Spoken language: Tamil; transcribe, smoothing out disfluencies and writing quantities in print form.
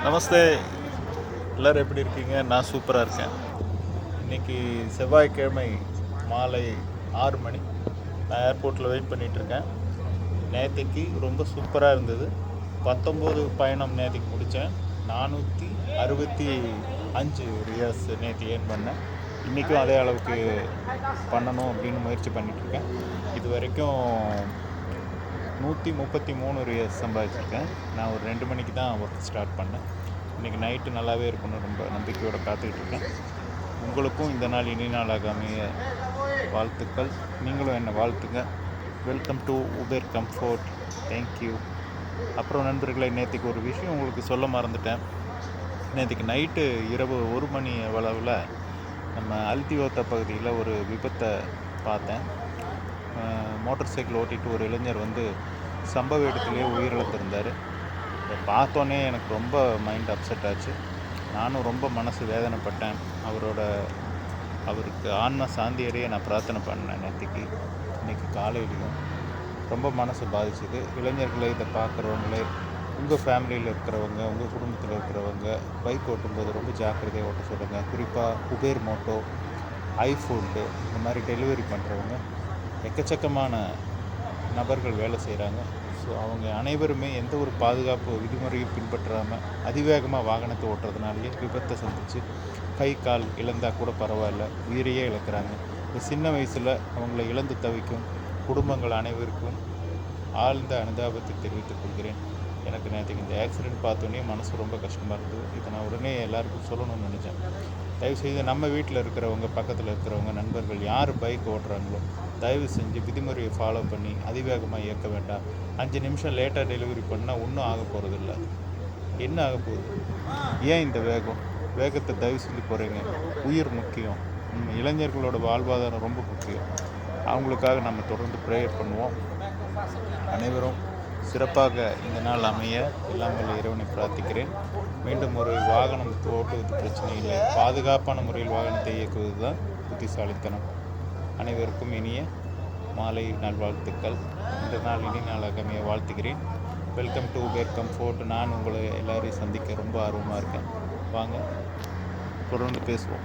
நமஸ்தே. எல்லோரும் எப்படி இருக்கீங்க? நான் சூப்பராக இருக்கேன். இன்றைக்கி செவ்வாய்க்கிழமை மாலை 6 மணி. நான் ஏர்போர்ட்டில் வெயிட் பண்ணிகிட்ருக்கேன். நேற்றுக்கு ரொம்ப சூப்பராக இருந்தது. 19 பயணம் நேற்றுக்கு முடித்தேன். 465 ரியாஸ் நேற்று ஏர்ன் பண்ணேன். இன்றைக்கும் அதே அளவுக்கு பண்ணணும் அப்படின்னு முயற்சி பண்ணிகிட்ருக்கேன். இது வரைக்கும் 133 ரியாஸ் சம்பாதிச்சிருக்கேன். நான் ஒரு 2 மணிக்கு தான் ஒர்க் ஸ்டார்ட் பண்ணேன். இன்றைக்கி நைட்டு நல்லாவே இருக்குன்னு ரொம்ப நம்பிக்கையோடு காத்துக்கிட்டுருக்கேன். உங்களுக்கும் இந்த நாள் இனி நாளாக அமைய வாழ்த்துக்கள். நீங்களும் என்னை வாழ்த்துங்க. Welcome to Uber Comfort. Thank you. அப்புறம் நண்பர்களை, நேற்றுக்கு ஒரு விஷயம் உங்களுக்கு சொல்ல மறந்துட்டேன். நேற்றுக்கு நைட்டு இரவு 1 மணி அளவில் நம்ம அல்தியோத்தா பகுதியில் ஒரு விபத்தை பார்த்தேன். மோட்டார் சைக்கிள் ஓட்டிகிட்டு ஒரு இளைஞர் சம்பவ இடத்துலேயே உயிரிழந்திருந்தார். இதை பார்த்தோன்னே எனக்கு ரொம்ப மைண்ட் அப்செட் ஆச்சு. நானும் ரொம்ப மனசு வேதனைப்பட்டேன். அவருக்கு ஆன்ம சாந்தியடைய நான் பிரார்த்தனை பண்ணேன் நேற்றுக்கு. இன்றைக்கி காலையிலையும் ரொம்ப மனசு பாதிச்சுது. இளைஞர்களை இதை பார்க்குறவங்களே, உங்கள் ஃபேமிலியில் இருக்கிறவங்க, உங்கள் குடும்பத்தில் இருக்கிறவங்க பைக் ஓட்டும்போது ரொம்ப ஜாக்கிரதையாக ஓட்ட சொல்லுங்கள். குறிப்பாக உபேர் மோட்டோ, ஐஃபுட்டு இந்த மாதிரி டெலிவரி பண்ணுறவங்க எக்கச்சக்கமான நபர்கள் வேலை செய்கிறாங்க. ஸோ அவங்க அனைவருமே எந்த ஒரு பாதுகாப்பு விதிமுறையும் பின்பற்றாமல் அதிவேகமாக வாகனத்தை ஓட்டுறதுனாலேயே விபத்தை சந்தித்து கை கால் இழந்தால் கூட பரவாயில்ல, உயிரையே இழக்கிறாங்க. இந்த சின்ன வயசில் அவங்கள இழந்து தவிக்கும் குடும்பங்கள் அனைவருக்கும் ஆழ்ந்த அனுதாபத்தை தெரிவித்துக் கொள்கிறேன். எனக்கு நேற்றுக்கு இந்த ஆக்சிடெண்ட் பார்த்தோன்னே மனசு ரொம்ப கஷ்டமாக இருந்தது. இதை நான் உடனே எல்லாருக்கும் சொல்லணும்னு நினச்சேன். தயவுசெய்து நம்ம வீட்டில் இருக்கிறவங்க, பக்கத்தில் இருக்கிறவங்க, நண்பர்கள் யார் பைக் ஓட்டுறாங்களோ தயவு செஞ்சு விதிமுறையை ஃபாலோ பண்ணி அதிவேகமாக இயக்க வேண்டாம். 5 நிமிஷம் லேட்டாக டெலிவரி பண்ணால் ஒன்றும் ஆக போகிறதில்ல. என்ன ஆக போகுது? ஏன் இந்த வேகத்தை தயவு செஞ்சு போகிறீங்க? உயிர் முக்கியம். இளைஞர்களோட வாழ்வாதாரம் ரொம்ப முக்கியம். அவங்களுக்காக நம்ம தொடர்ந்து ப்ரேயர் பண்ணுவோம். அனைவரும் சிறப்பாக இந்த நாள் அமைய இல்லாமல் இறைவனை பிரார்த்திக்கிறேன். மீண்டும் ஒரு வாகனம் ஓட்டுவது பிரச்சனை இல்லை, பாதுகாப்பான முறையில் வாகனத்தை இயக்குவது தான் புத்திசாலித்தனம். அனைவருக்கும் இனிய மாலை நல்வாழ்த்துக்கள். இந்த நாள் இனி நாளாக அமைய வாழ்த்துகிறேன். Welcome to Uber comfort. நான் உங்களை எல்லாரையும் சந்திக்க ரொம்ப ஆர்வமாக இருக்கேன். வாங்க தொடர்ந்து பேசுவோம்.